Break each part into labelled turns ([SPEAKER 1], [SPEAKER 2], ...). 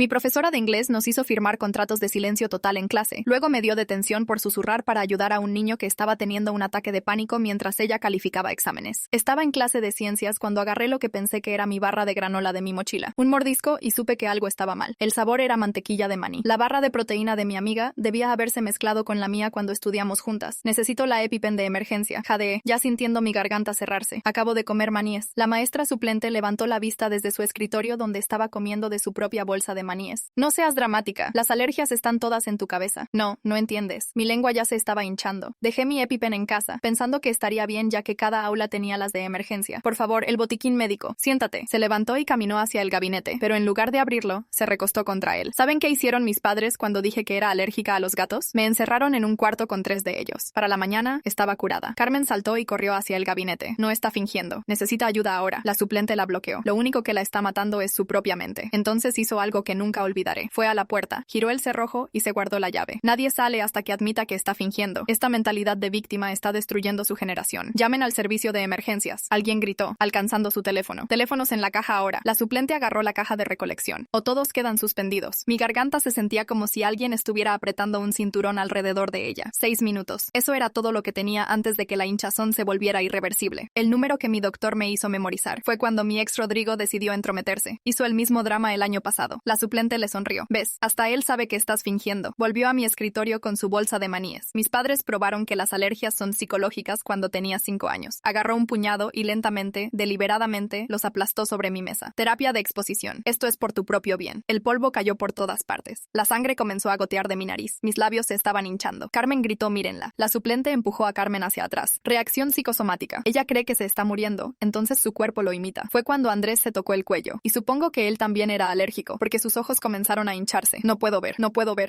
[SPEAKER 1] Mi profesora de inglés nos hizo firmar contratos de silencio total en clase. Luego me dio detención por susurrar para ayudar a un niño que estaba teniendo un ataque de pánico mientras ella calificaba exámenes. Estaba en clase de ciencias cuando agarré lo que pensé que era mi barra de granola de mi mochila. Un mordisco y supe que algo estaba mal. El sabor era mantequilla de maní. La barra de proteína de mi amiga debía haberse mezclado con la mía cuando estudiamos juntas. Necesito la EpiPen de emergencia. Jadeé, ya sintiendo mi garganta cerrarse. Acabo de comer maníes. La maestra suplente levantó la vista desde su escritorio donde estaba comiendo de su propia bolsa de maníes. No seas dramática. Las alergias están todas en tu cabeza. No entiendes. Mi lengua ya se estaba hinchando. Dejé mi EpiPen en casa, pensando que estaría bien ya que cada aula tenía las de emergencia. Por favor, el botiquín médico. Siéntate. Se levantó y caminó hacia el gabinete, pero en lugar de abrirlo, se recostó contra él. ¿Saben qué hicieron mis padres cuando dije que era alérgica a los gatos? Me encerraron en un cuarto con 3 de ellos. Para la mañana, estaba curada. Carmen saltó y corrió hacia el gabinete. No está fingiendo. Necesita ayuda ahora. La suplente la bloqueó. Lo único que la está matando es su propia mente. Entonces hizo algo que nunca olvidaré. Fue a la puerta, giró el cerrojo y se guardó la llave. Nadie sale hasta que admita que está fingiendo. Esta mentalidad de víctima está destruyendo su generación. Llamen al servicio de emergencias. Alguien gritó, alcanzando su teléfono. Teléfonos en la caja ahora. La suplente agarró la caja de recolección. O todos quedan suspendidos. Mi garganta se sentía como si alguien estuviera apretando un cinturón alrededor de ella. 6 minutos. Eso era todo lo que tenía antes de que la hinchazón se volviera irreversible. El número que mi doctor me hizo memorizar. Fue cuando mi ex Rodrigo decidió entrometerse. Hizo el mismo drama el año pasado. La suplente le sonrió. ¿Ves? Hasta él sabe que estás fingiendo. Volvió a mi escritorio con su bolsa de maníes. Mis padres probaron que las alergias son psicológicas cuando tenía 5 años. Agarró un puñado y lentamente, deliberadamente, los aplastó sobre mi mesa. Terapia de exposición. Esto es por tu propio bien. El polvo cayó por todas partes. La sangre comenzó a gotear de mi nariz. Mis labios se estaban hinchando. Carmen gritó, mírenla. La suplente empujó a Carmen hacia atrás. Reacción psicosomática. Ella cree que se está muriendo, entonces su cuerpo lo imita. Fue cuando Andrés se tocó el cuello. Y supongo que él también era alérgico, porque sus ojos comenzaron a hincharse. No puedo ver.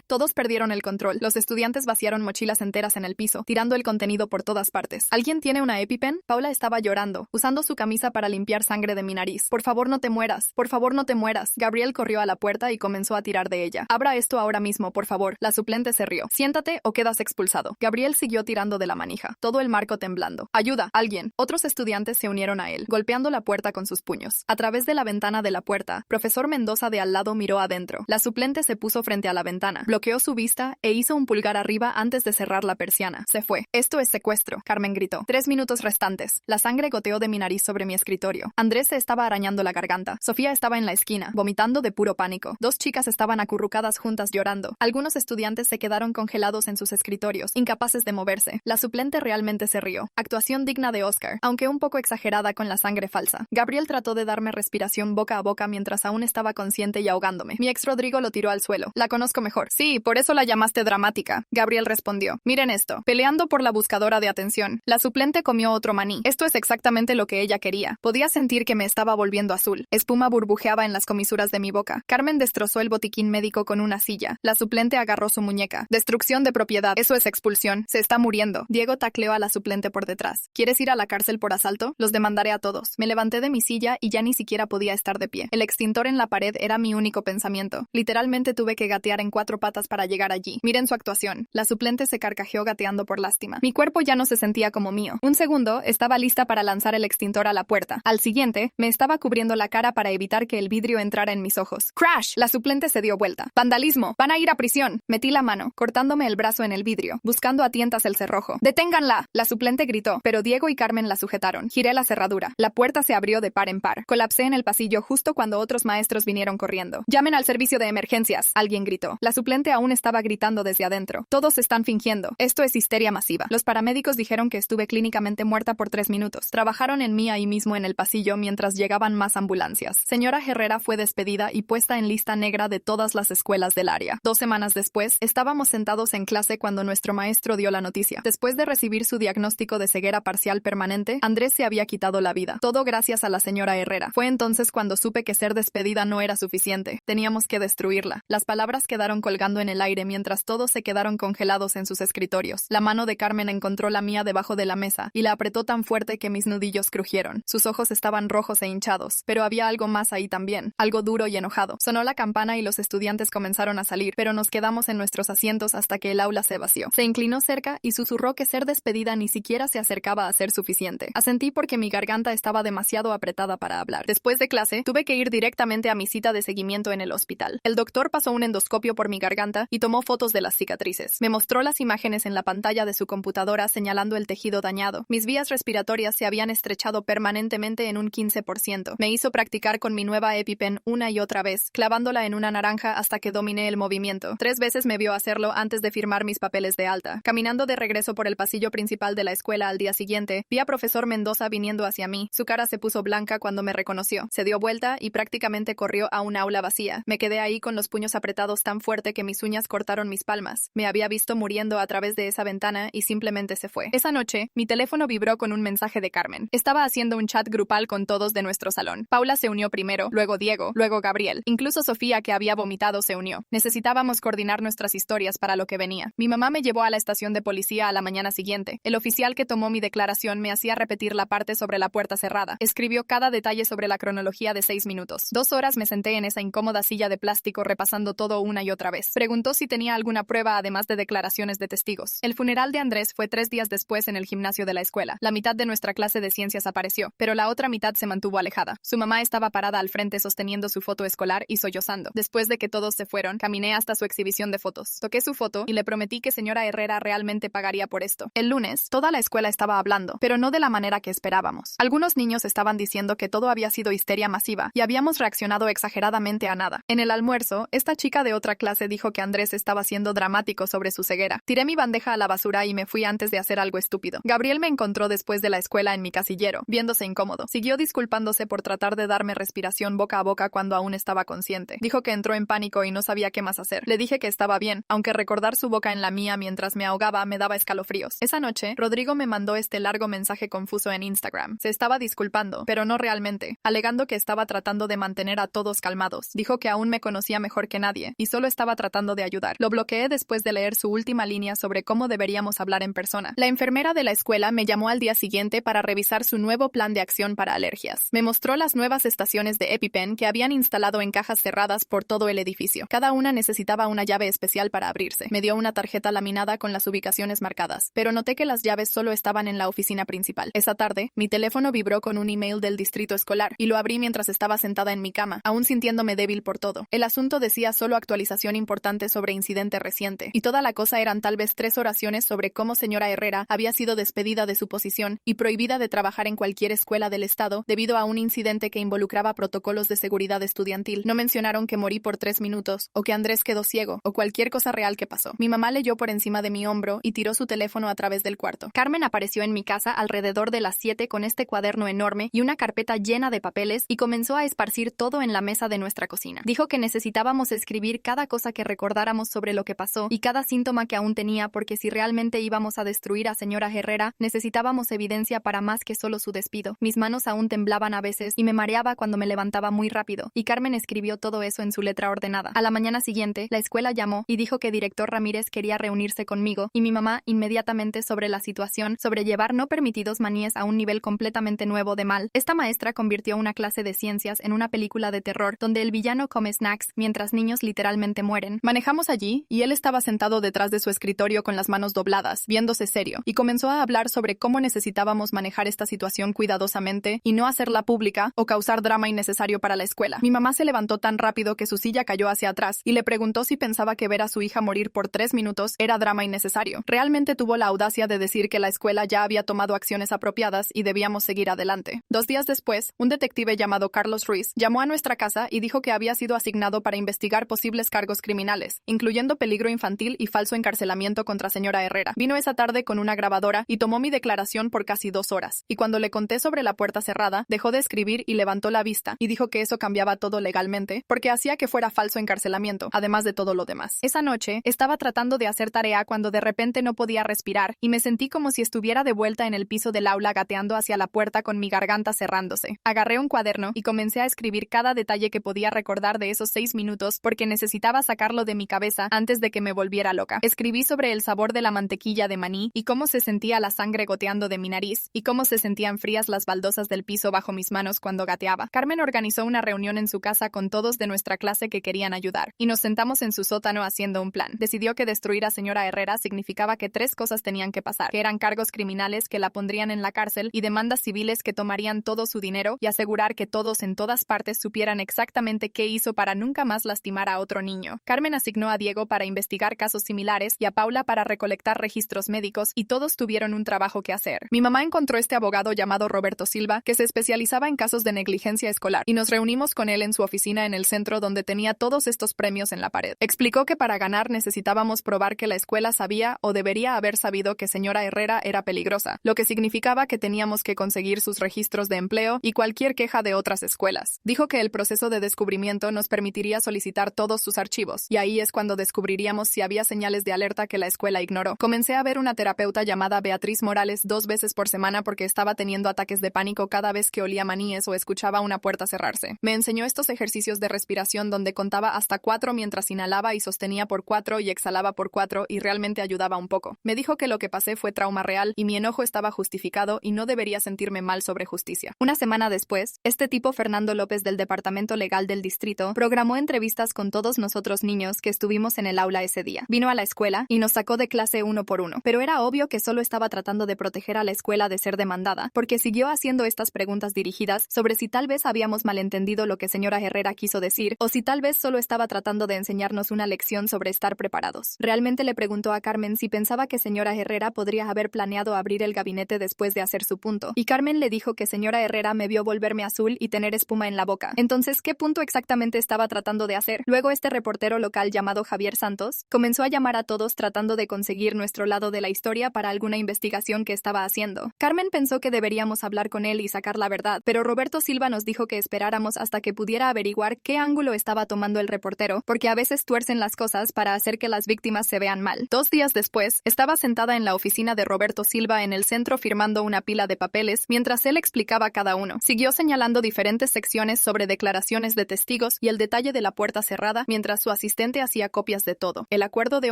[SPEAKER 1] Todos perdieron el control. Los estudiantes vaciaron mochilas enteras en el piso, tirando el contenido por todas partes. ¿Alguien tiene una EpiPen? Paula estaba llorando, usando su camisa para limpiar sangre de mi nariz. Por favor, no te mueras. Por favor, no te mueras. Gabriel corrió a la puerta y comenzó a tirar de ella. Abra esto ahora mismo, por favor. La suplente se rió. Siéntate o quedas expulsado. Gabriel siguió tirando de la manija, todo el marco temblando. Ayuda, alguien. Otros estudiantes se unieron a él, golpeando la puerta con sus puños. A través de la ventana de la puerta, profesor Mendoza de al lado miró adentro. La suplente se puso frente a la ventana, bloqueó su vista e hizo un pulgar arriba antes de cerrar la persiana. Se fue. Esto es secuestro, Carmen gritó. 3 minutos restantes. La sangre goteó de mi nariz sobre mi escritorio. Andrés se estaba arañando la garganta. Sofía estaba en la esquina, vomitando de puro pánico. 2 chicas estaban acurrucadas juntas llorando. Algunos estudiantes se quedaron congelados en sus escritorios, incapaces de moverse. La suplente realmente se rió. Actuación digna de Oscar, aunque un poco exagerada con la sangre falsa. Gabriel trató de darme respiración boca a boca mientras aún estaba consciente y ahogándome. Mi ex Rodrigo lo tiró al suelo. La conozco mejor. Sí, por eso la llamaste dramática. Gabriel respondió. Miren esto. Peleando por la buscadora de atención. La suplente comió otro maní. Esto es exactamente lo que ella quería. Podía sentir que me estaba volviendo azul. Espuma burbujeaba en las comisuras de mi boca. Carmen destrozó el botiquín médico con una silla. La suplente agarró su muñeca. Destrucción de propiedad. Eso es expulsión. Se está muriendo. Diego tacleó a la suplente por detrás. ¿Quieres ir a la cárcel por asalto? Los demandaré a todos. Me levanté de mi silla y ya ni siquiera podía estar de pie. El extintor en la pared era mi único pensamiento. Literalmente tuve que gatear en 4 patas para llegar allí. Miren su actuación. La suplente se carcajeó gateando por lástima. Mi cuerpo ya no se sentía como mío. Un segundo, estaba lista para lanzar el extintor a la puerta. Al siguiente, me estaba cubriendo la cara para evitar que el vidrio entrara en mis ojos. ¡Crash! La suplente se dio vuelta. ¡Vandalismo! ¡Van a ir a prisión! Metí la mano, cortándome el brazo en el vidrio, buscando a tientas el cerrojo. ¡Deténganla! La suplente gritó, pero Diego y Carmen la sujetaron. Giré la cerradura. La puerta se abrió de par en par. Colapsé en el pasillo justo cuando otros maestros vinieron corriendo. ¡Llamen al servicio de emergencias! Alguien gritó. La suplente aún estaba gritando desde adentro. Todos están fingiendo. Esto es histeria masiva. Los paramédicos dijeron que estuve clínicamente muerta por 3 minutos. Trabajaron en mí ahí mismo en el pasillo mientras llegaban más ambulancias. Señora Herrera fue despedida y puesta en lista negra de todas las escuelas del área. 2 semanas después, estábamos sentados en clase cuando nuestro maestro dio la noticia. Después de recibir su diagnóstico de ceguera parcial permanente, Andrés se había quitado la vida. Todo gracias a la señora Herrera. Fue entonces cuando supe que ser despedida no era suficiente. Teníamos que destruirla. Las palabras quedaron colgando en el aire mientras todos se quedaron congelados en sus escritorios. La mano de Carmen encontró la mía debajo de la mesa y la apretó tan fuerte que mis nudillos crujieron. Sus ojos estaban rojos e hinchados, pero había algo más ahí también, algo duro y enojado. Sonó la campana y los estudiantes comenzaron a salir, pero nos quedamos en nuestros asientos hasta que el aula se vació. Se inclinó cerca y susurró que ser despedida ni siquiera se acercaba a ser suficiente. Asentí porque mi garganta estaba demasiado apretada para hablar. Después de clase, tuve que ir directamente a mi cita de seguimiento en en el hospital. El doctor pasó un endoscopio por mi garganta y tomó fotos de las cicatrices. Me mostró las imágenes en la pantalla de su computadora señalando el tejido dañado. Mis vías respiratorias se habían estrechado permanentemente en un 15%. Me hizo practicar con mi nueva EpiPen una y otra vez, clavándola en una naranja hasta que dominé el movimiento. 3 veces me vio hacerlo antes de firmar mis papeles de alta. Caminando de regreso por el pasillo principal de la escuela al día siguiente, vi a profesor Mendoza viniendo hacia mí. Su cara se puso blanca cuando me reconoció. Se dio vuelta y prácticamente corrió a un aula vacía. Me quedé ahí con los puños apretados tan fuerte que mis uñas cortaron mis palmas. Me había visto muriendo a través de esa ventana y simplemente se fue. Esa noche, mi teléfono vibró con un mensaje de Carmen. Estaba haciendo un chat grupal con todos de nuestro salón. Paula se unió primero, luego Diego, luego Gabriel. Incluso Sofía, que había vomitado, se unió. Necesitábamos coordinar nuestras historias para lo que venía. Mi mamá me llevó a la estación de policía a la mañana siguiente. El oficial que tomó mi declaración me hacía repetir la parte sobre la puerta cerrada. Escribió cada detalle sobre la cronología de 6 minutos. 2 horas me senté en esa incómoda silla de plástico repasando todo una y otra vez. Preguntó si tenía alguna prueba además de declaraciones de testigos. El funeral de Andrés fue 3 días después en el gimnasio de la escuela. La mitad de nuestra clase de ciencias apareció, pero la otra mitad se mantuvo alejada. Su mamá estaba parada al frente sosteniendo su foto escolar y sollozando. Después de que todos se fueron, caminé hasta su exhibición de fotos. Toqué su foto y le prometí que señora Herrera realmente pagaría por esto. El lunes, toda la escuela estaba hablando, pero no de la manera que esperábamos. Algunos niños estaban diciendo que todo había sido histeria masiva y habíamos reaccionado exageradamente a nada. En el almuerzo, esta chica de otra clase dijo que Andrés estaba siendo dramático sobre su ceguera. Tiré mi bandeja a la basura y me fui antes de hacer algo estúpido. Gabriel me encontró después de la escuela en mi casillero, viéndose incómodo. Siguió disculpándose por tratar de darme respiración boca a boca cuando aún estaba consciente. Dijo que entró en pánico y no sabía qué más hacer. Le dije que estaba bien, aunque recordar su boca en la mía mientras me ahogaba me daba escalofríos. Esa noche, Rodrigo me mandó este largo mensaje confuso en Instagram. Se estaba disculpando, pero no realmente, alegando que estaba tratando de mantener a todos calmados. Dijo que aún me conocía mejor que nadie y solo estaba tratando de ayudar. Lo bloqueé después de leer su última línea sobre cómo deberíamos hablar en persona. La enfermera de la escuela me llamó al día siguiente para revisar su nuevo plan de acción para alergias. Me mostró las nuevas estaciones de EpiPen que habían instalado en cajas cerradas por todo el edificio. Cada una necesitaba una llave especial para abrirse. Me dio una tarjeta laminada con las ubicaciones marcadas, pero noté que las llaves solo estaban en la oficina principal. Esa tarde, mi teléfono vibró con un email del distrito escolar y lo abrí mientras estaba sentada en mi cama, aún sintiéndome débil por todo. El asunto decía solo actualización importante sobre incidente reciente, y toda la cosa eran tal vez 3 oraciones sobre cómo señora Herrera había sido despedida de su posición y prohibida de trabajar en cualquier escuela del estado debido a un incidente que involucraba protocolos de seguridad estudiantil. No mencionaron que morí por 3 minutos, o que Andrés quedó ciego, o cualquier cosa real que pasó. Mi mamá leyó por encima de mi hombro y tiró su teléfono a través del cuarto. Carmen apareció en mi casa alrededor de las 7 con este cuaderno enorme y una carpeta llena de papeles y comenzó a esparcir todo en la mesa de nuestra cocina. Dijo que necesitábamos escribir cada cosa que recordáramos sobre lo que pasó y cada síntoma que aún tenía, porque si realmente íbamos a destruir a señora Herrera, necesitábamos evidencia para más que solo su despido. Mis manos aún temblaban a veces y me mareaba cuando me levantaba muy rápido, y Carmen escribió todo eso en su letra ordenada. A la mañana siguiente, la escuela llamó y dijo que director Ramírez quería reunirse conmigo y mi mamá inmediatamente sobre la situación, sobre llevar no permitidos maníes a un nivel completamente nuevo de mal. Esta maestra convirtió una clase de ciencias en una película de terror donde el villano come snacks mientras niños literalmente mueren. Manejamos allí y él estaba sentado detrás de su escritorio con las manos dobladas, viéndose serio, y comenzó a hablar sobre cómo necesitábamos manejar esta situación cuidadosamente y no hacerla pública o causar drama innecesario para la escuela. Mi mamá se levantó tan rápido que su silla cayó hacia atrás y le preguntó si pensaba que ver a su hija morir por 3 minutos era drama innecesario. Realmente tuvo la audacia de decir que la escuela ya había tomado acciones apropiadas y debíamos seguir adelante. 2 días después, un detective llamado Carlos Ruiz llamó a nuestra casa y dijo que había sido asignado para investigar posibles cargos criminales, incluyendo peligro infantil y falso encarcelamiento contra señora Herrera. Vino esa tarde con una grabadora y tomó mi declaración por casi 2 horas, y cuando le conté sobre la puerta cerrada, dejó de escribir y levantó la vista y dijo que eso cambiaba todo legalmente porque hacía que fuera falso encarcelamiento, además de todo lo demás. Esa noche, estaba tratando de hacer tarea cuando de repente no podía respirar y me sentí como si estuviera de vuelta en el piso del aula gateando hacia la puerta con mi garganta cerrándose. Agarré un cuaderno y comencé a escribir cada detalle que podía recordar de esos 6 minutos porque necesitaba sacarlo de mi cabeza antes de que me volviera loca. Escribí sobre el sabor de la mantequilla de maní y cómo se sentía la sangre goteando de mi nariz y cómo se sentían frías las baldosas del piso bajo mis manos cuando gateaba. Carmen organizó una reunión en su casa con todos de nuestra clase que querían ayudar y nos sentamos en su sótano haciendo un plan. Decidió que destruir a señora Herrera significaba que 3 cosas tenían que pasar, que eran cargos criminales que la pondrían en la cárcel y demandas civiles que tomarían todo su dinero y asegurar que todos en todas partes supieran exactamente qué hizo para nunca más lastimar a otro niño. Carmen asignó a Diego para investigar casos similares y a Paula para recolectar registros médicos, y todos tuvieron un trabajo que hacer. Mi mamá encontró este abogado llamado Roberto Silva, que se especializaba en casos de negligencia escolar, y nos reunimos con él en su oficina en el centro donde tenía todos estos premios en la pared. Explicó que para ganar necesitábamos probar que la escuela sabía o debería haber sabido que señora Herrera era peligrosa, lo que significaba que teníamos que conseguir sus registros de empleo y cualquier queja de otras escuelas. Dijo que el proceso de descubrimiento nos permitiría solicitar todos sus archivos, y ahí es cuando descubriríamos si había señales de alerta que la escuela ignoró. Comencé a ver una terapeuta llamada Beatriz Morales 2 veces por semana porque estaba teniendo ataques de pánico cada vez que olía maníes o escuchaba una puerta cerrarse. Me enseñó estos ejercicios de respiración donde contaba hasta 4 mientras inhalaba y sostenía por 4 y exhalaba por 4, y realmente ayudaba un poco. Me dijo que lo que pasé fue trauma real y mi enojo estaba justificado y no debería sentirme mal sobre justicia. Una semana después, este tipo Fernando López del Departamento Legal del Distrito programó entrevistas con todos nosotros niños que estuvimos en el aula ese día. Vino a la escuela y nos sacó de clase uno por uno, pero era obvio que solo estaba tratando de proteger a la escuela de ser demandada, porque siguió haciendo estas preguntas dirigidas sobre si tal vez habíamos malentendido lo que señora Herrera quiso decir, o si tal vez solo estaba tratando de enseñarnos una lección sobre estar preparados. Realmente le preguntó a Carmen si pensaba que señora Herrera podría haber planeado abrir el gabinete después de hacer su punto, y Carmen le dijo que señora Herrera me vio volverme azul y tener espuma en la boca. Entonces, ¿qué punto exactamente estaba tratando de hacer? Luego este reportero local llamado Javier Santos comenzó a llamar a todos tratando de conseguir nuestro lado de la historia para alguna investigación que estaba haciendo. Carmen pensó que deberíamos hablar con él y sacar la verdad, pero Roberto Silva nos dijo que esperáramos hasta que pudiera averiguar qué ángulo estaba tomando el reportero, porque a veces tuercen las cosas para hacer que las víctimas se vean mal. 2 días después, estaba sentada en la oficina de Roberto Silva en el centro firmando una pila de papeles mientras él explicaba cada uno. Siguió señalando diferentes secciones sobre declaraciones de testigos y el detalle de la puerta cerrada mientras su asistente hacía copias de todo. El acuerdo de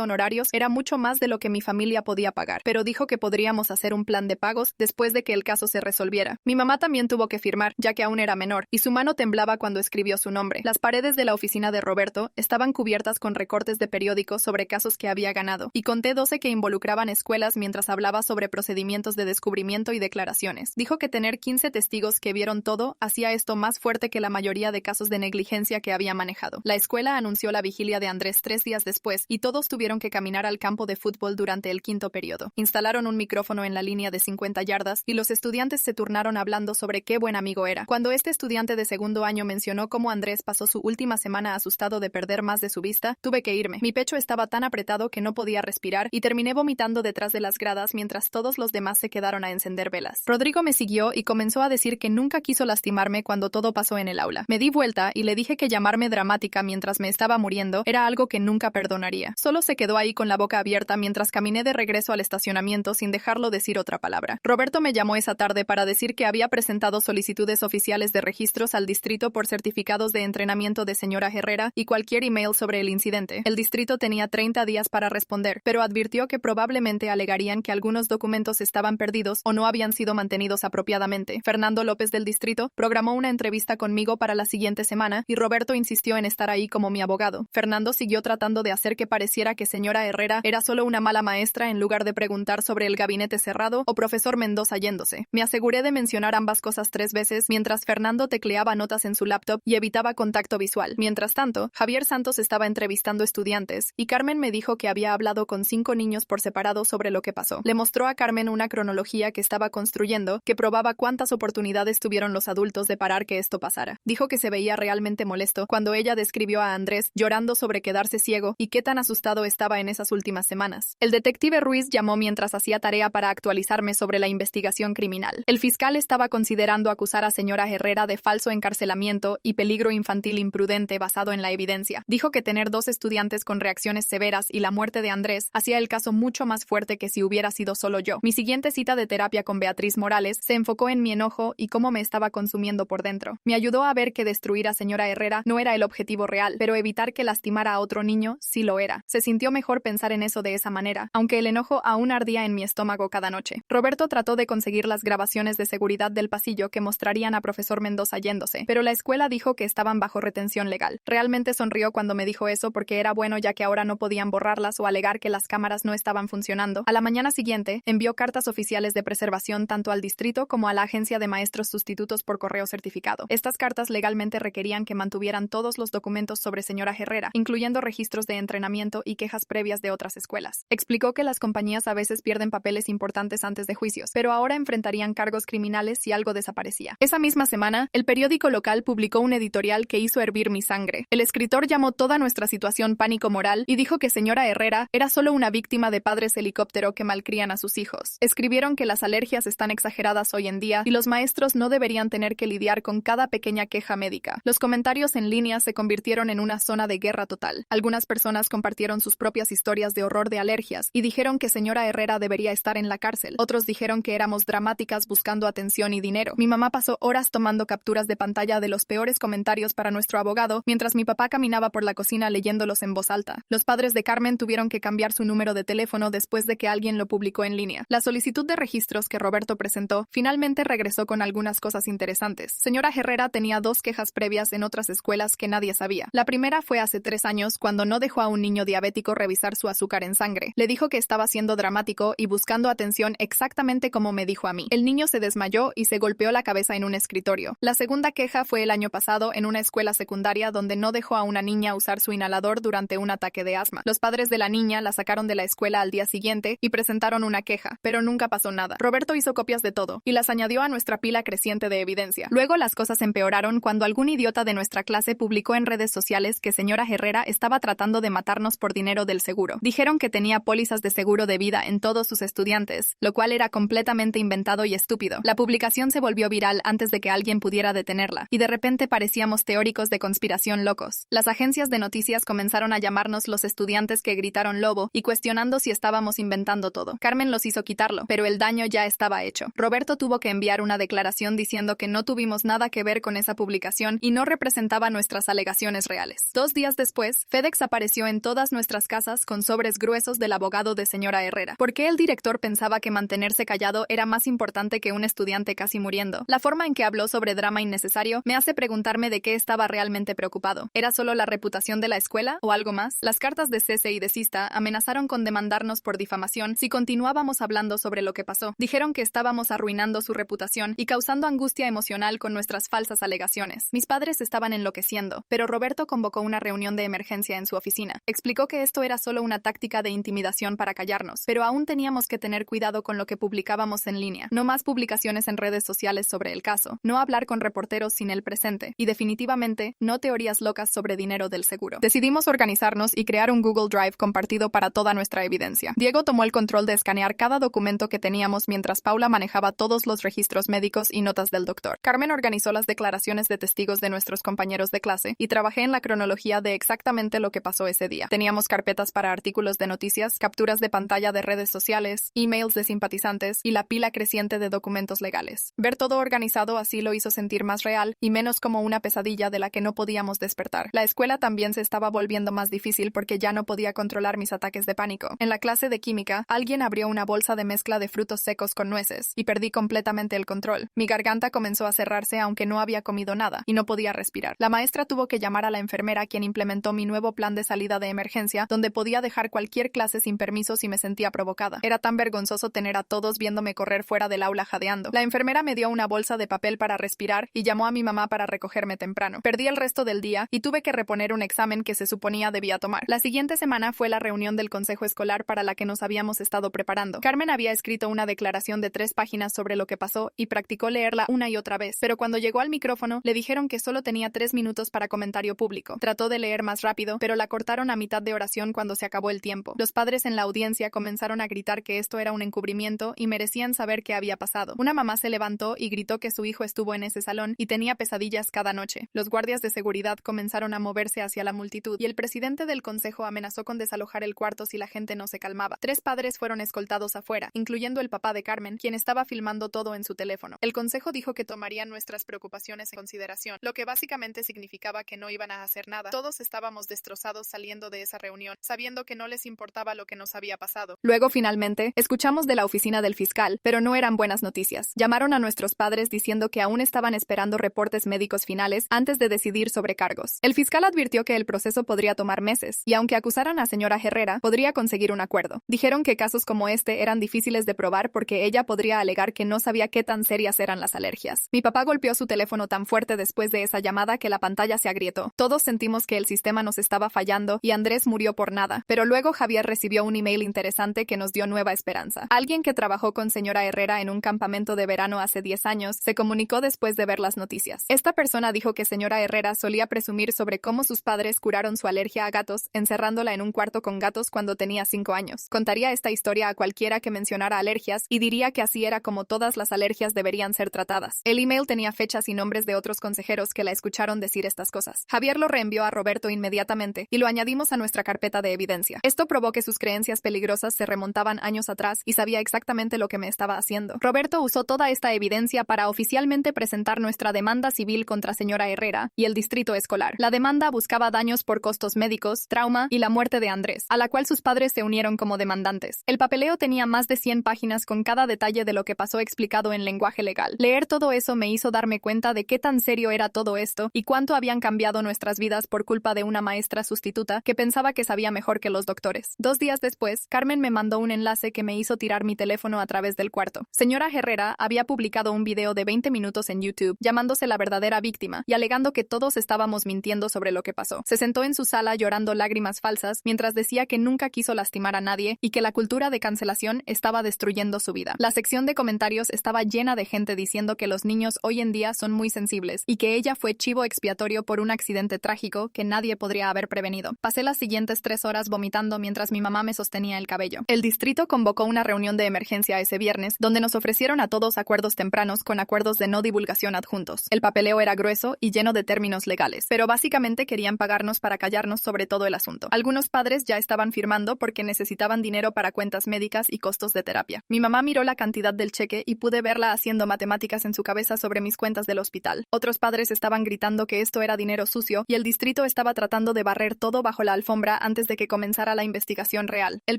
[SPEAKER 1] honorarios era mucho más de lo que mi familia podía pagar, pero dijo que podríamos hacer un plan de pagos después de que el caso se resolviera. Mi mamá también tuvo que firmar, ya que aún era menor, y su mano temblaba cuando escribió su nombre. Las paredes de la oficina de Roberto estaban cubiertas con recortes de periódicos sobre casos que había ganado, y conté 12 que involucraban escuelas mientras hablaba sobre procedimientos de descubrimiento y declaraciones. Dijo que tener 15 testigos que vieron todo hacía esto más fuerte que la mayoría de casos de negligencia que había manejado. La escuela anunció la vigilia de Andrés 3 días después, y todos tuvieron que caminar al campo de fútbol durante el 5º periodo. Instalaron un micrófono en la línea de 50 yardas, y los estudiantes se turnaron hablando sobre qué buen amigo era. Cuando este estudiante de segundo año mencionó cómo Andrés pasó su última semana asustado de perder más de su vista, tuve que irme. Mi pecho estaba tan apretado que no podía respirar, y terminé vomitando detrás de las gradas mientras todos los demás se quedaron a encender velas. Rodrigo me siguió y comenzó a decir que nunca quiso lastimarme cuando todo pasó en el aula. Me di vuelta y le dije que llamarme dramática mientras me estaba muriendo era algo que nunca perdonaría. Solo se quedó ahí con la boca abierta mientras caminé de regreso al estacionamiento sin dejarlo decir otra palabra. Roberto me llamó esa tarde para decir que había presentado solicitudes oficiales de registros al distrito por certificados de entrenamiento de señora Herrera y cualquier email sobre el incidente. El distrito tenía 30 días para responder, pero advirtió que probablemente alegarían que algunos documentos estaban perdidos o no habían sido mantenidos apropiadamente. Fernando López del distrito programó una entrevista conmigo para la siguiente semana y Roberto insistió en estar ahí como mi abogado. Fernando siguió tratando de hacer que pareciera que señora Herrera era solo una mala maestra en lugar de preguntar sobre el gabinete cerrado o profesor Mendoza yéndose. Me aseguré de mencionar ambas cosas 3 veces mientras Fernando tecleaba notas en su laptop y evitaba contacto visual. Mientras tanto, Javier Santos estaba entrevistando estudiantes y Carmen me dijo que había hablado con 5 niños por separado sobre lo que pasó. Le mostró a Carmen una cronología que estaba construyendo que probaba cuántas oportunidades tuvieron los adultos de parar que esto pasara. Dijo que se veía realmente molesto cuando ella describió a Andrés llorando sobre quedarse ciego y qué tan asustado estaba en esas últimas semanas. El detective Ruiz llamó mientras hacía tarea para actualizarme sobre la investigación criminal. El fiscal estaba considerando acusar a señora Herrera de falso encarcelamiento y peligro infantil imprudente basado en la evidencia. Dijo que tener 2 estudiantes con reacciones severas y la muerte de Andrés hacía el caso mucho más fuerte que si hubiera sido solo yo. Mi siguiente cita de terapia con Beatriz Morales se enfocó en mi enojo y cómo me estaba consumiendo por dentro. Me ayudó a ver que destruir a señora Herrera no era el objetivo real, pero evitar que lastimara a otro niño sí lo era. Se sintió mejor pensar en eso de esa manera, aunque el enojo aún ardía en mi estómago cada noche. Roberto trató de conseguir las grabaciones de seguridad del pasillo que mostrarían a profesor Mendoza yéndose, pero la escuela dijo que estaban bajo retención legal. Realmente sonrió cuando me dijo eso porque era bueno ya que ahora no podían borrarlas o alegar que las cámaras no estaban funcionando. A la mañana siguiente, envió cartas oficiales de preservación tanto al distrito como a la agencia de maestros sustitutos por correo certificado. Estas cartas legalmente requerían que mantuvieran todos los documentos sobre señora Herrera, incluyendo registros de entrenamiento y quejas previas de otras escuelas. Explicó que las compañías a veces pierden papeles importantes antes de juicios, pero ahora enfrentarían cargos criminales si algo desaparecía. Esa misma semana, el periódico local publicó un editorial que hizo hervir mi sangre. El escritor llamó toda nuestra situación pánico moral y dijo que señora Herrera era solo una víctima de padres helicóptero que malcrían a sus hijos. Escribieron que las alergias están exageradas hoy en día y los maestros no deberían tener que lidiar con cada pequeña queja médica. Los comentarios en línea se convirtieron en una zona de guerra total. Algunas personas compartieron sus propias historias de horror de alergias y dijeron que señora Herrera debería estar en la cárcel. Otros dijeron que éramos dramáticas buscando atención y dinero. Mi mamá pasó horas tomando capturas de pantalla de los peores comentarios para nuestro abogado, mientras mi papá caminaba por la cocina leyéndolos en voz alta. Los padres de Carmen tuvieron que cambiar su número de teléfono después de que alguien lo publicó en línea. La solicitud de registros que Roberto presentó finalmente regresó con algunas cosas interesantes. Señora Herrera tenía 2 quejas previas en otras escuelas que nadie sabía. La primera fue hace 3 años cuando no dejó a un niño diabético revisar su azúcar en sangre. Le dijo que estaba siendo dramático y buscando atención exactamente como me dijo a mí. El niño se desmayó y se golpeó la cabeza en un escritorio. La segunda queja fue el año pasado en una escuela secundaria donde no dejó a una niña usar su inhalador durante un ataque de asma. Los padres de la niña la sacaron de la escuela al día siguiente y presentaron una queja, pero nunca pasó nada. Roberto hizo copias de todo y las añadió a nuestra pila creciente de evidencia. Luego las cosas empeoraron cuando algún idiota de nuestra clase publicó en redes sociales que señora Herrera estaba tratando de matarnos por dinero del seguro. Dijeron que tenía pólizas de seguro de vida en todos sus estudiantes, lo cual era completamente inventado y estúpido. La publicación se volvió viral antes de que alguien pudiera detenerla, y de repente parecíamos teóricos de conspiración locos. Las agencias de noticias comenzaron a llamarnos los estudiantes que gritaron lobo y cuestionando si estábamos inventando todo. Carmen los hizo quitarlo, pero el daño ya estaba hecho. Roberto tuvo que enviar una declaración diciendo que no tuvimos nada que ver con esa publicación y no representaba nuestras alegaciones reales. 2 días después, FedEx apareció en todas nuestras casas con sobres gruesos del abogado de señora Herrera. ¿Por qué el director pensaba que mantenerse callado era más importante que un estudiante casi muriendo? La forma en que habló sobre drama innecesario me hace preguntarme de qué estaba realmente preocupado. ¿Era solo la reputación de la escuela o algo más? Las cartas de cese y desista amenazaron con demandarnos por difamación si continuábamos hablando sobre lo que pasó. Dijeron que estábamos arruinando su reputación y causando angustia emocional con nuestras falsas alegaciones. Mis padres estaban enloqueciendo, pero Roberto convocó una reunión de emergencia en su oficina. Explicó que esto era solo una táctica de intimidación para callarnos, pero aún teníamos que tener cuidado con lo que publicábamos en línea. No más publicaciones en redes sociales sobre el caso, no hablar con reporteros sin el presente y definitivamente no teorías locas sobre dinero del seguro. Decidimos organizarnos y crear un Google Drive compartido para toda nuestra evidencia. Diego tomó el control de escanear cada documento que teníamos mientras Paula manejaba todos los registros médicos y notas del doctor. Carmen organizó las declaraciones de testigos de nuestros compañeros de clase y trabajé en la cronología de exactamente lo que pasó ese día. Teníamos carpetas para artículos de noticias, capturas de pantalla de redes sociales, emails de simpatizantes y la pila creciente de documentos legales. Ver todo organizado así lo hizo sentir más real y menos como una pesadilla de la que no podíamos despertar. La escuela también se estaba volviendo más difícil porque ya no podía controlar mis ataques de pánico. En la clase de química, alguien abrió una bolsa de mezcla de frutos secos con nueces y perdí completamente el control. Mi garganta comenzó a cerrarse aunque no había comido nada y no podía respirar. La maestra tuvo que llamar a la enfermera quien implementó mi nuevo plan de salida de emergencia donde podía dejar cualquier clase sin permiso si me sentía provocada. Era tan vergonzoso tener a todos viéndome correr fuera del aula jadeando. La enfermera me dio una bolsa de papel para respirar y llamó a mi mamá para recogerme temprano. Perdí el resto del día y tuve que reponer un examen que se suponía debía tomar. La siguiente semana fue la reunión del consejo escolar para la que nos habíamos estado preparando. Carmen había escrito una declaración de 3 páginas sobre lo que pasó y practicó leerla una y otra vez, pero cuando llegó al micrófono le dijeron que solo tenía 3 minutos para comentario público. Trató de leer más rápido, pero la cortaron a mitad de oración cuando se acabó el tiempo. Los padres en la audiencia comenzaron a gritar que esto era un encubrimiento y merecían saber qué había pasado. Una mamá se levantó y gritó que su hijo estuvo en ese salón y tenía pesadillas cada noche. Los guardias de seguridad comenzaron a moverse hacia la multitud y el presidente del consejo amenazó con desalojar el cuarto si la gente no se calmaba. 3 padres fueron escoltados afuera, incluyendo el papá de Carmen, quien estaba filmando todo en su teléfono. El consejo dijo que tomarían nuestras preocupaciones en consideración, lo que básicamente significaba que no iban a hacer nada. Todos estábamos destrozados saliendo de esa reunión, sabiendo que no les importaba lo que nos había pasado. Luego, finalmente, escuchamos de la oficina del fiscal, pero no eran buenas noticias. Llamaron a nuestros padres diciendo que aún estaban esperando reportes médicos finales antes de decidir sobre cargos. El fiscal advirtió que el proceso podría tomar meses, y aunque acusaran a señora Herrera, podría conseguir un acuerdo. Dijeron que casos como este eran difíciles de probar porque ella podría alegar que no sabía qué tan serias eran las alergias. Mi papá golpeó su teléfono tan fuerte después de esa llamada nada que la pantalla se agrietó. Todos sentimos que el sistema nos estaba fallando y Andrés murió por nada, pero luego Javier recibió un email interesante que nos dio nueva esperanza. Alguien que trabajó con señora Herrera en un campamento de verano hace 10 años se comunicó después de ver las noticias. Esta persona dijo que señora Herrera solía presumir sobre cómo sus padres curaron su alergia a gatos encerrándola en un cuarto con gatos cuando tenía 5 años. Contaría esta historia a cualquiera que mencionara alergias y diría que así era como todas las alergias deberían ser tratadas. El email tenía fechas y nombres de otros consejeros que la escucharon decir estas cosas. Javier lo reenvió a Roberto inmediatamente y lo añadimos a nuestra carpeta de evidencia. Esto probó que sus creencias peligrosas se remontaban años atrás y sabía exactamente lo que me estaba haciendo. Roberto usó toda esta evidencia para oficialmente presentar nuestra demanda civil contra señora Herrera y el distrito escolar. La demanda buscaba daños por costos médicos, trauma y la muerte de Andrés, a la cual sus padres se unieron como demandantes. El papeleo tenía más de 100 páginas con cada detalle de lo que pasó explicado en lenguaje legal. Leer todo eso me hizo darme cuenta de qué tan serio era todo esto y cuánto habían cambiado nuestras vidas por culpa de una maestra sustituta que pensaba que sabía mejor que los doctores. 2 días después, Carmen me mandó un enlace que me hizo tirar mi teléfono a través del cuarto. Señora Herrera había publicado un video de 20 minutos en YouTube llamándose la verdadera víctima y alegando que todos estábamos mintiendo sobre lo que pasó. Se sentó en su sala llorando lágrimas falsas mientras decía que nunca quiso lastimar a nadie y que la cultura de cancelación estaba destruyendo su vida. La sección de comentarios estaba llena de gente diciendo que los niños hoy en día son muy sensibles y que ella fue chivo expiatorio por un accidente trágico que nadie podría haber prevenido. Pasé las siguientes 3 horas vomitando mientras mi mamá me sostenía el cabello. El distrito convocó una reunión de emergencia ese viernes donde nos ofrecieron a todos acuerdos tempranos con acuerdos de no divulgación adjuntos. El papeleo era grueso y lleno de términos legales, pero básicamente querían pagarnos para callarnos sobre todo el asunto. Algunos padres ya estaban firmando porque necesitaban dinero para cuentas médicas y costos de terapia. Mi mamá miró la cantidad del cheque y pude verla haciendo matemáticas en su cabeza sobre mis cuentas del hospital. Otros padres estaban gritando que esto era dinero sucio y el distrito estaba tratando de barrer todo bajo la alfombra antes de que comenzara la investigación real. El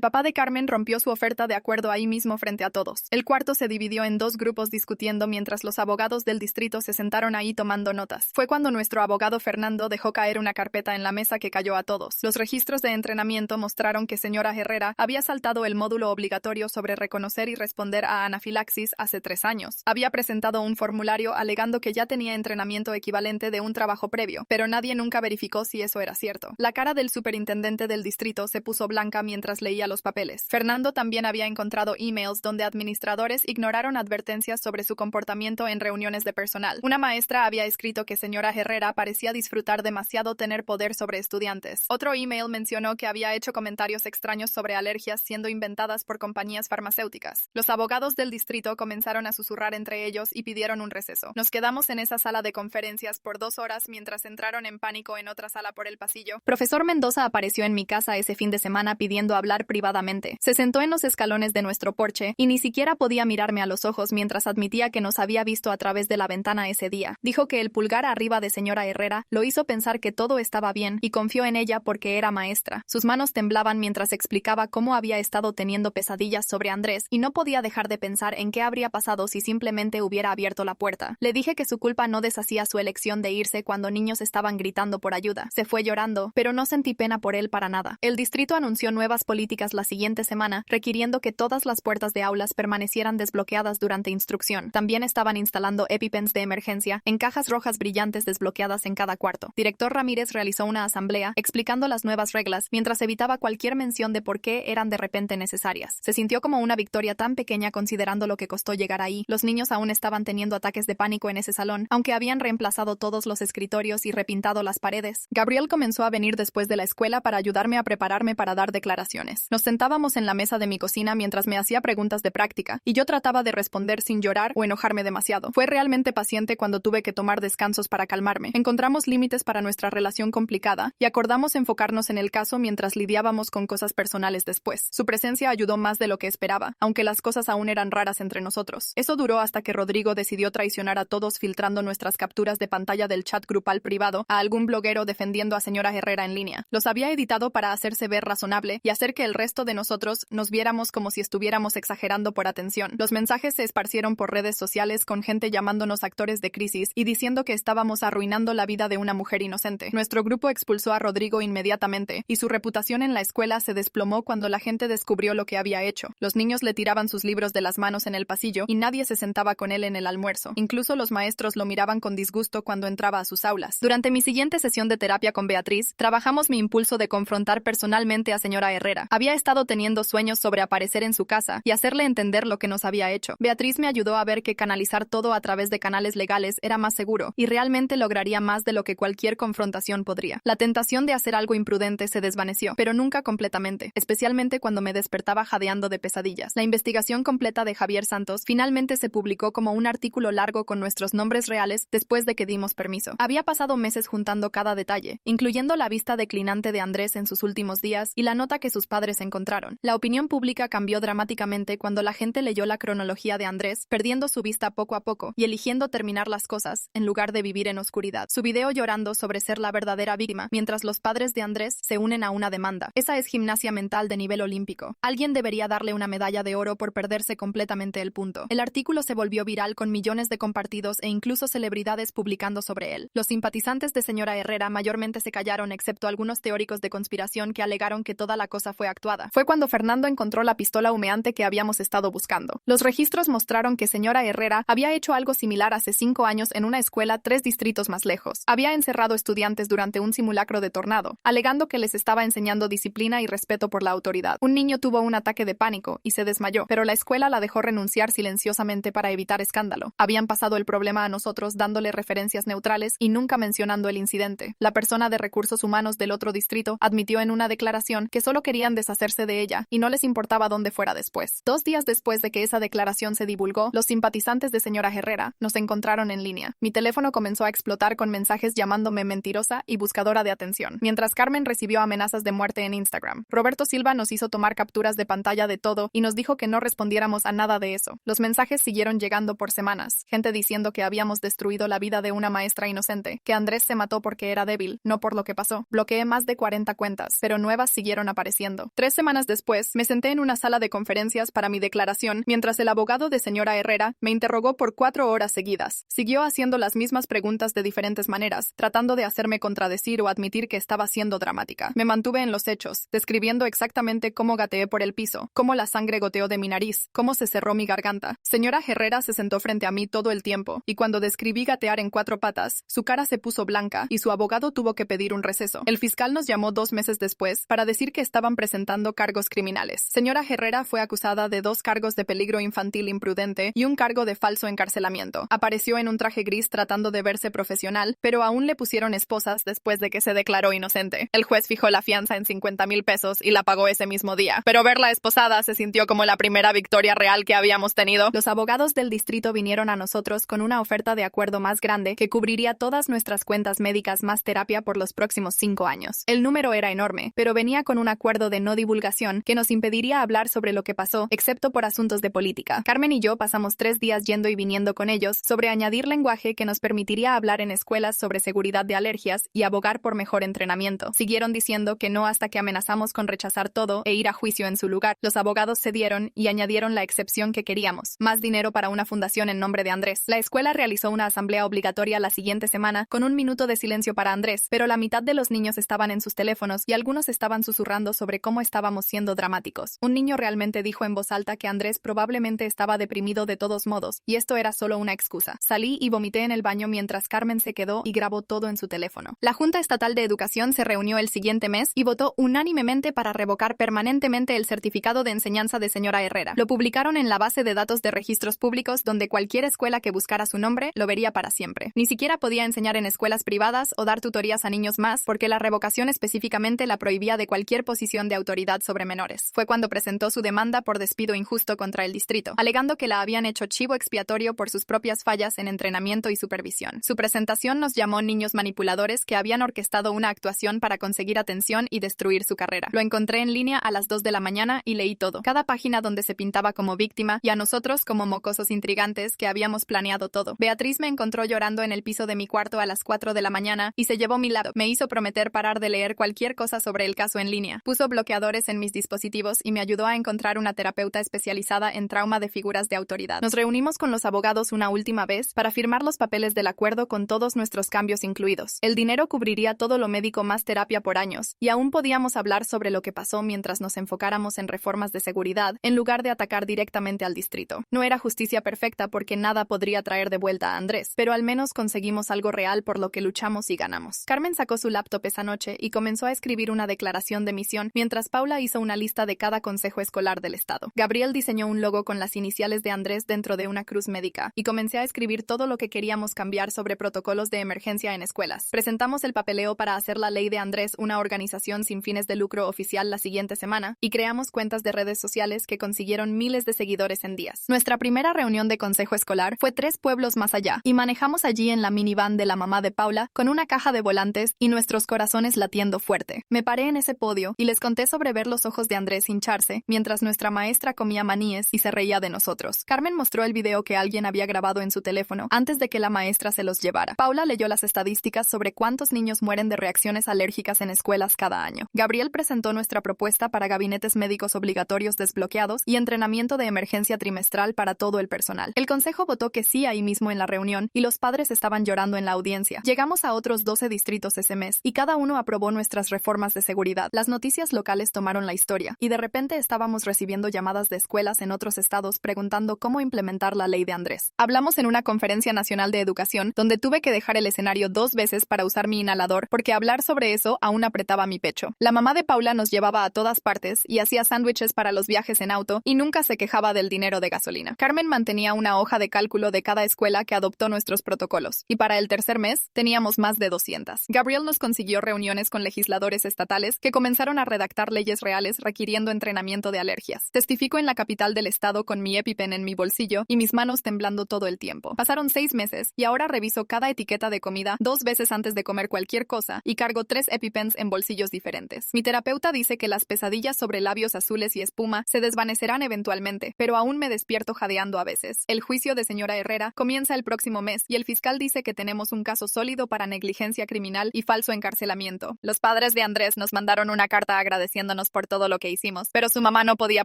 [SPEAKER 1] papá de Carmen rompió su oferta de acuerdo ahí mismo frente a todos. El cuarto se dividió en 2 grupos discutiendo mientras los abogados del distrito se sentaron ahí tomando notas. Fue cuando nuestro abogado Fernando dejó caer una carpeta en la mesa que cayó a todos. Los registros de entrenamiento mostraron que señora Herrera había saltado el módulo obligatorio sobre reconocer y responder a anafilaxis hace 3 años. Había presentado un formulario alegando que ya tenía entrenamiento equivalente de un trabajo previo, pero nadie nunca verificó si eso era cierto. La cara del superintendente del distrito se puso blanca mientras leía los papeles. Fernando también había encontrado emails donde administradores ignoraron advertencias sobre su comportamiento en reuniones de personal. Una maestra había escrito que señora Herrera parecía disfrutar demasiado tener poder sobre estudiantes. Otro email mencionó que había hecho comentarios extraños sobre alergias siendo inventadas por compañías farmacéuticas. Los abogados del distrito comenzaron a susurrar entre ellos y pidieron un receso. Nos quedamos en esa sala de conferencias por 2 horas mientras entraron en pánico en otra sala por el pasillo. Profesor Mendoza apareció en mi casa ese fin de semana pidiendo hablar privadamente. Se sentó en los escalones de nuestro porche y ni siquiera podía mirarme a los ojos mientras admitía que nos había visto a través de la ventana ese día. Dijo que el pulgar arriba de señora Herrera lo hizo pensar que todo estaba bien y confió en ella porque era maestra. Sus manos temblaban mientras explicaba cómo había estado teniendo pesadillas sobre Andrés y no podía dejar de pensar en qué habría pasado si simplemente hubiera abierto la puerta. Le dije que su culpa no deshacía su elección de irse cuando niños estaban gritando por ayuda. Se fue llorando, pero no sentí pena por él para nada. El distrito anunció nuevas políticas la siguiente semana, requiriendo que todas las puertas de aulas permanecieran desbloqueadas durante instrucción. También estaban instalando EpiPens de emergencia en cajas rojas brillantes desbloqueadas en cada cuarto. Director Ramírez realizó una asamblea explicando las nuevas reglas mientras evitaba cualquier mención de por qué eran de repente necesarias. Se sintió como una victoria tan pequeña considerando lo que costó llegar ahí. Los niños aún estaban teniendo ataques de pánico en ese salón, aunque habían reemplazado todos los escritorios y repintado las paredes. Gabriel comenzó a venir después de la escuela para ayudarme a prepararme para dar declaraciones. Nos sentábamos en la mesa de mi cocina mientras me hacía preguntas de práctica, y yo trataba de responder sin llorar o enojarme demasiado. Fue realmente paciente cuando tuve que tomar descansos para calmarme. Encontramos límites para nuestra relación complicada y acordamos enfocarnos en el caso mientras lidiábamos con cosas personales después. Su presencia ayudó más de lo que esperaba, aunque las cosas aún eran raras entre nosotros. Eso duró hasta que Rodrigo decidió traicionar a todos filtrando nuestras capturas de pantalla del chat grupal privado a algún bloguero defendiendo a señora Herrera en línea. Los había editado para hacerse ver razonable y hacer que el resto de nosotros nos viéramos como si estuviéramos exagerando por atención. Los mensajes se esparcieron por redes sociales con gente llamándonos actores de crisis y diciendo que estábamos arruinando la vida de una mujer inocente. Nuestro grupo expulsó a Rodrigo inmediatamente y su reputación en la escuela se desplomó cuando la gente descubrió lo que había hecho. Los niños le tiraban sus libros de las manos en el pasillo y nadie se sentaba con él en el almuerzo. Incluso los maestros lo miraban con disgusto cuando entró encontraba a sus aulas. Durante mi siguiente sesión de terapia con Beatriz, trabajamos mi impulso de confrontar personalmente a señora Herrera. Había estado teniendo sueños sobre aparecer en su casa y hacerle entender lo que nos había hecho. Beatriz me ayudó a ver que canalizar todo a través de canales legales era más seguro y realmente lograría más de lo que cualquier confrontación podría. La tentación de hacer algo imprudente se desvaneció, pero nunca completamente, especialmente cuando me despertaba jadeando de pesadillas. La investigación completa de Javier Santos finalmente se publicó como un artículo largo con nuestros nombres reales después de que dimos permiso. Había pasado meses juntando cada detalle, incluyendo la vista declinante de Andrés en sus últimos días y la nota que sus padres encontraron. La opinión pública cambió dramáticamente cuando la gente leyó la cronología de Andrés, perdiendo su vista poco a poco y eligiendo terminar las cosas en lugar de vivir en oscuridad. Su video llorando sobre ser la verdadera víctima, mientras los padres de Andrés se unen a una demanda. Esa es gimnasia mental de nivel olímpico. Alguien debería darle una medalla de oro por perderse completamente el punto. El artículo se volvió viral con millones de compartidos e incluso celebridades publicando sobre él. Los simpatizantes de señora Herrera mayormente se callaron, excepto algunos teóricos de conspiración que alegaron que toda la cosa fue actuada. Fue cuando Fernando encontró la pistola humeante que habíamos estado buscando. Los registros mostraron que señora Herrera había hecho algo similar hace 5 años en una escuela 3 distritos más lejos. Había encerrado estudiantes durante un simulacro de tornado, alegando que les estaba enseñando disciplina y respeto por la autoridad. Un niño tuvo un ataque de pánico y se desmayó, pero la escuela la dejó renunciar silenciosamente para evitar escándalo. Habían pasado el problema a nosotros dándole referencias neutrales y nunca mencionando el incidente. La persona de recursos humanos del otro distrito admitió en una declaración que solo querían deshacerse de ella y no les importaba dónde fuera después. 2 días después de que esa declaración se divulgó, los simpatizantes de señora Herrera nos encontraron en línea. Mi teléfono comenzó a explotar con mensajes llamándome mentirosa y buscadora de atención, mientras Carmen recibió amenazas de muerte en Instagram. Roberto Silva nos hizo tomar capturas de pantalla de todo y nos dijo que no respondiéramos a nada de eso. Los mensajes siguieron llegando por semanas, gente diciendo que habíamos destruido la vida de una maestra inocente, que Andrés se mató porque era débil, no por lo que pasó. Bloqueé más de 40 cuentas, pero nuevas siguieron apareciendo. 3 semanas después, me senté en una sala de conferencias para mi declaración, mientras el abogado de señora Herrera me interrogó por 4 horas seguidas. Siguió haciendo las mismas preguntas de diferentes maneras, tratando de hacerme contradecir o admitir que estaba siendo dramática. Me mantuve en los hechos, describiendo exactamente cómo gateé por el piso, cómo la sangre goteó de mi nariz, cómo se cerró mi garganta. Señora Herrera se sentó frente a mí todo el tiempo, y cuando describí gatear en 4 patas, su cara se puso blanca y su abogado tuvo que pedir un receso. El fiscal nos llamó 2 meses después para decir que estaban presentando cargos criminales. Señora Herrera fue acusada de 2 cargos de peligro infantil imprudente y un cargo de falso encarcelamiento. Apareció en un traje gris tratando de verse profesional, pero aún le pusieron esposas después de que se declaró inocente. El juez fijó la fianza en 50,000 pesos y la pagó ese mismo día. Pero verla esposada se sintió como la primera victoria real que habíamos tenido. Los abogados del distrito vinieron a nosotros con una oferta de acuerdo más grande que cubriría todas nuestras cuentas médicas más terapia por los próximos 5 años. El número era enorme, pero venía con un acuerdo de no divulgación que nos impediría hablar sobre lo que pasó, excepto por asuntos de política. Carmen y yo pasamos 3 días yendo y viniendo con ellos sobre añadir lenguaje que nos permitiría hablar en escuelas sobre seguridad de alergias y abogar por mejor entrenamiento. Siguieron diciendo que no hasta que amenazamos con rechazar todo e ir a juicio en su lugar. Los abogados cedieron y añadieron la excepción que queríamos: más dinero para una fundación en nombre de Andrés. La escuela realizó una asamblea obligatoria la siguiente semana con 1 minuto de silencio para Andrés, pero la mitad de los niños estaban en sus teléfonos y algunos estaban susurrando sobre cómo estábamos siendo dramáticos. Un niño realmente dijo en voz alta que Andrés probablemente estaba deprimido de todos modos, y esto era solo una excusa. Salí y vomité en el baño mientras Carmen se quedó y grabó todo en su teléfono. La Junta Estatal de Educación se reunió el siguiente mes y votó unánimemente para revocar permanentemente el certificado de enseñanza de señora Herrera. Lo publicaron en la base de datos de registros públicos, donde cualquier escuela que buscara su nombre lo vería para siempre. Ni siquiera podía enseñar en escuelas privadas o dar tutorías a niños más, porque la revocación específicamente la prohibía de cualquier posición de autoridad sobre menores. Fue cuando presentó su demanda por despido injusto contra el distrito, alegando que la habían hecho chivo expiatorio por sus propias fallas en entrenamiento y supervisión. Su presentación nos llamó niños manipuladores que habían orquestado una actuación para conseguir atención y destruir su carrera. Lo encontré en línea a las 2 de la mañana y leí todo. Cada página donde se pintaba como víctima y a nosotros como mocosos intrigantes que habíamos planeado todo. Beatriz me encontró llorando en el piso de mi cuarto a las 4 de la mañana y se llevó mi laptop. Me hizo prometer parar de leer cualquier cosa sobre el caso en línea. Puso bloqueadores en mis dispositivos y me ayudó a encontrar una terapeuta especializada en trauma de figuras de autoridad. Nos reunimos con los abogados una última vez para firmar los papeles del acuerdo con todos nuestros cambios incluidos. El dinero cubriría todo lo médico más terapia por años, y aún podíamos hablar sobre lo que pasó mientras nos enfocáramos en reformas de seguridad, en lugar de atacar directamente al distrito. No era justicia perfecta porque nada podría traer de vuelta a Andrés, pero al menos conseguimos conseguimos algo real por lo que luchamos y ganamos. Carmen sacó su laptop esa noche y comenzó a escribir una declaración de misión, mientras Paula hizo una lista de cada consejo escolar del estado. Gabriel diseñó un logo con las iniciales de Andrés dentro de una cruz médica y comencé a escribir todo lo que queríamos cambiar sobre protocolos de emergencia en escuelas. Presentamos el papeleo para hacer la ley de Andrés una organización sin fines de lucro oficial la siguiente semana y creamos cuentas de redes sociales que consiguieron miles de seguidores en días. Nuestra primera reunión de consejo escolar fue 3 pueblos más allá y manejamos allí en la minivan de la mamá de Paula con una caja de volantes y nuestros corazones latiendo fuerte. Me paré en ese podio y les conté sobre ver los ojos de Andrés hincharse mientras nuestra maestra comía maníes y se reía de nosotros. Carmen mostró el video que alguien había grabado en su teléfono antes de que la maestra se los llevara. Paula leyó las estadísticas sobre cuántos niños mueren de reacciones alérgicas en escuelas cada año. Gabriel presentó nuestra propuesta para gabinetes médicos obligatorios desbloqueados y entrenamiento de emergencia trimestral para todo el personal. El consejo votó que sí ahí mismo en la reunión y los padres estaban llorando en la audiencia. Llegamos a otros 12 distritos ese mes y cada uno aprobó nuestras reformas de seguridad. Las noticias locales tomaron la historia y de repente estábamos recibiendo llamadas de escuelas en otros estados preguntando cómo implementar la ley de Andrés. Hablamos en una conferencia nacional de educación donde tuve que dejar el escenario 2 veces para usar mi inhalador porque hablar sobre eso aún apretaba mi pecho. La mamá de Paula nos llevaba a todas partes y hacía sándwiches para los viajes en auto y nunca se quejaba del dinero de gasolina. Carmen mantenía una hoja de cálculo de cada escuela que adoptó nuestros protocolos y para el tercer mes teníamos más de 200. Gabriel nos consiguió reuniones con legisladores estatales que comenzaron a redactar leyes reales requiriendo entrenamiento de alergias. Testifico en la capital del estado con mi EpiPen en mi bolsillo y mis manos temblando todo el tiempo. Pasaron 6 meses y ahora reviso cada etiqueta de comida 2 veces antes de comer cualquier cosa y cargo 3 EpiPens en bolsillos diferentes. Mi terapeuta dice que las pesadillas sobre labios azules y espuma se desvanecerán eventualmente, pero aún me despierto jadeando a veces. El juicio de señora Herrera comienza el próximo mes y el fiscal dice que tenemos un caso sólido para negligencia criminal y falso encarcelamiento. Los padres de Andrés nos mandaron una carta agradeciéndonos por todo lo que hicimos, pero su mamá no podía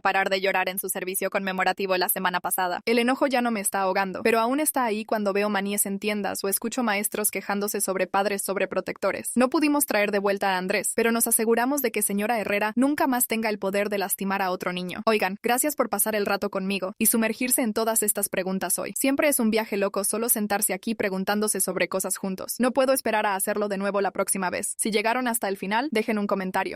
[SPEAKER 1] parar de llorar en su servicio conmemorativo la semana pasada. El enojo ya no me está ahogando, pero aún está ahí cuando veo maníes en tiendas o escucho maestros quejándose sobre padres sobreprotectores. No pudimos traer de vuelta a Andrés, pero nos aseguramos de que señora Herrera nunca más tenga el poder de lastimar a otro niño. Oigan, gracias por pasar el rato conmigo y sumergirse en todas estas preguntas hoy. Siempre es un viaje loco solo sentarse aquí preguntándose sobre cosas juntos. No puedo esperar a hacerlo de nuevo la próxima vez. Si llegaron hasta el final, dejen un comentario.